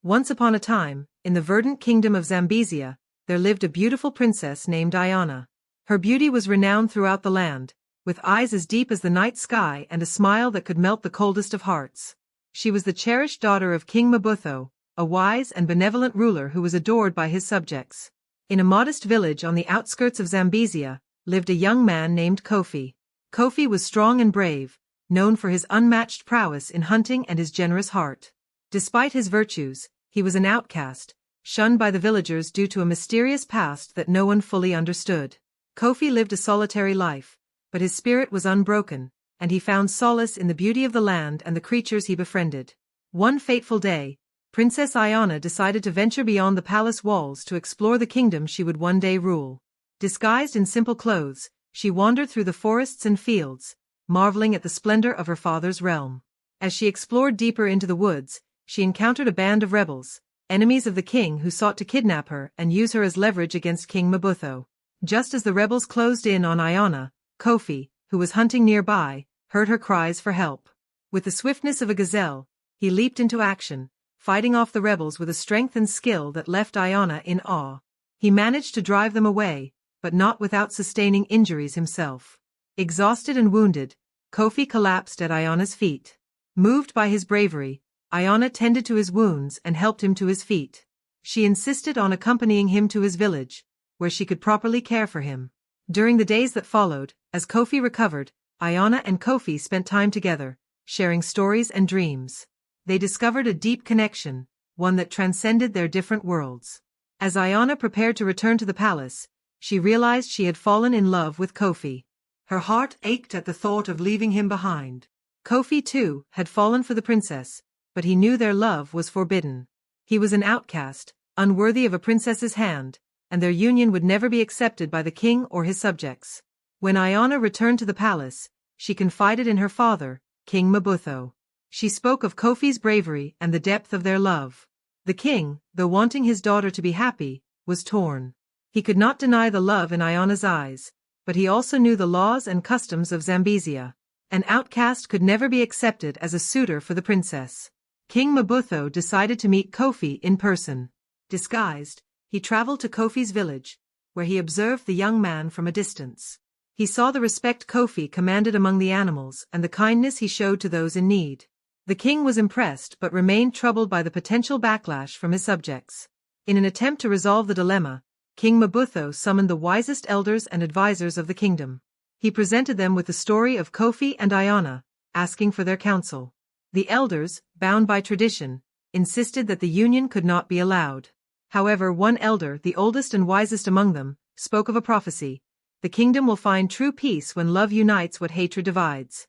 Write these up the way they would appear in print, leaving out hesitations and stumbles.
Once upon a time, in the verdant kingdom of Zambezia, there lived a beautiful princess named Iona. Her beauty was renowned throughout the land, with eyes as deep as the night sky and a smile that could melt the coldest of hearts. She was the cherished daughter of King Mabutho, a wise and benevolent ruler who was adored by his subjects. In a modest village on the outskirts of Zambezia, lived a young man named Kofi. Kofi was strong and brave, known for his unmatched prowess in hunting and his generous heart. Despite his virtues, he was an outcast, shunned by the villagers due to a mysterious past that no one fully understood. Kofi lived a solitary life, but his spirit was unbroken, and he found solace in the beauty of the land and the creatures he befriended. One fateful day, Princess Iona decided to venture beyond the palace walls to explore the kingdom she would one day rule. Disguised in simple clothes, she wandered through the forests and fields, marveling at the splendor of her father's realm. As she explored deeper into the woods, she encountered a band of rebels, enemies of the king who sought to kidnap her and use her as leverage against King Mabutho. Just as the rebels closed in on Iona, Kofi, who was hunting nearby, heard her cries for help. With the swiftness of a gazelle, he leaped into action, fighting off the rebels with a strength and skill that left Iona in awe. He managed to drive them away, but not without sustaining injuries himself. Exhausted and wounded, Kofi collapsed at Iona's feet. Moved by his bravery, Iona tended to his wounds and helped him to his feet. She insisted on accompanying him to his village, where she could properly care for him. During the days that followed, as Kofi recovered, Iona and Kofi spent time together, sharing stories and dreams. They discovered a deep connection, one that transcended their different worlds. As Iona prepared to return to the palace, she realized she had fallen in love with Kofi. Her heart ached at the thought of leaving him behind. Kofi, too, had fallen for the princess, but he knew their love was forbidden. He was an outcast, unworthy of a princess's hand, and their union would never be accepted by the king or his subjects. When Iona returned to the palace, she confided in her father, King Mabutho. She spoke of Kofi's bravery and the depth of their love. The king, though wanting his daughter to be happy, was torn. He could not deny the love in Iona's eyes, but he also knew the laws and customs of Zambezia. An outcast could never be accepted as a suitor for the princess. King Mabutho decided to meet Kofi in person. Disguised, he traveled to Kofi's village, where he observed the young man from a distance. He saw the respect Kofi commanded among the animals and the kindness he showed to those in need. The king was impressed but remained troubled by the potential backlash from his subjects. In an attempt to resolve the dilemma, King Mabutho summoned the wisest elders and advisors of the kingdom. He presented them with the story of Kofi and Iona, asking for their counsel. The elders, bound by tradition, insisted that the union could not be allowed. However, one elder, the oldest and wisest among them, spoke of a prophecy: the kingdom will find true peace when love unites what hatred divides.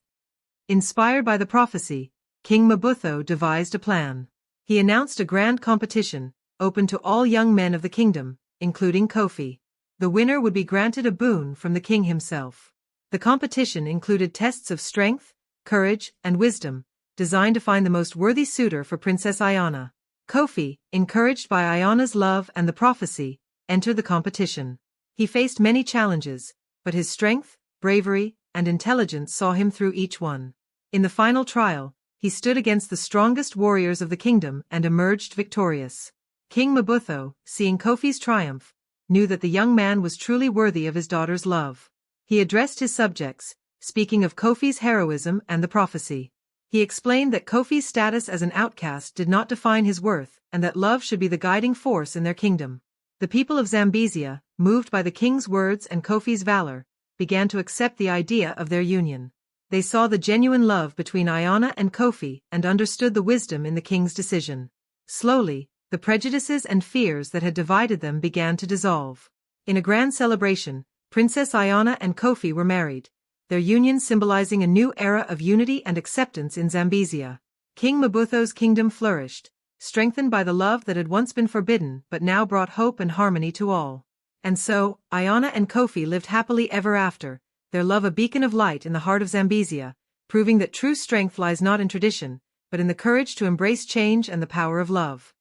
Inspired by the prophecy, King Mabutho devised a plan. He announced a grand competition, open to all young men of the kingdom, including Kofi. The winner would be granted a boon from the king himself. The competition included tests of strength, courage, and wisdom, designed to find the most worthy suitor for Princess Iona. Kofi, encouraged by Iona's love and the prophecy, entered the competition. He faced many challenges, but his strength, bravery, and intelligence saw him through each one. In the final trial, he stood against the strongest warriors of the kingdom and emerged victorious. King Mabutho, seeing Kofi's triumph, knew that the young man was truly worthy of his daughter's love. He addressed his subjects, speaking of Kofi's heroism and the prophecy. He explained that Kofi's status as an outcast did not define his worth and that love should be the guiding force in their kingdom. The people of Zambezia, moved by the king's words and Kofi's valor, began to accept the idea of their union. They saw the genuine love between Iona and Kofi and understood the wisdom in the king's decision. Slowly, the prejudices and fears that had divided them began to dissolve. In a grand celebration, Princess Iona and Kofi were married, their union symbolizing a new era of unity and acceptance in Zambezia. King Mabutho's kingdom flourished, strengthened by the love that had once been forbidden but now brought hope and harmony to all. And so, Iona and Kofi lived happily ever after, their love a beacon of light in the heart of Zambezia, proving that true strength lies not in tradition, but in the courage to embrace change and the power of love.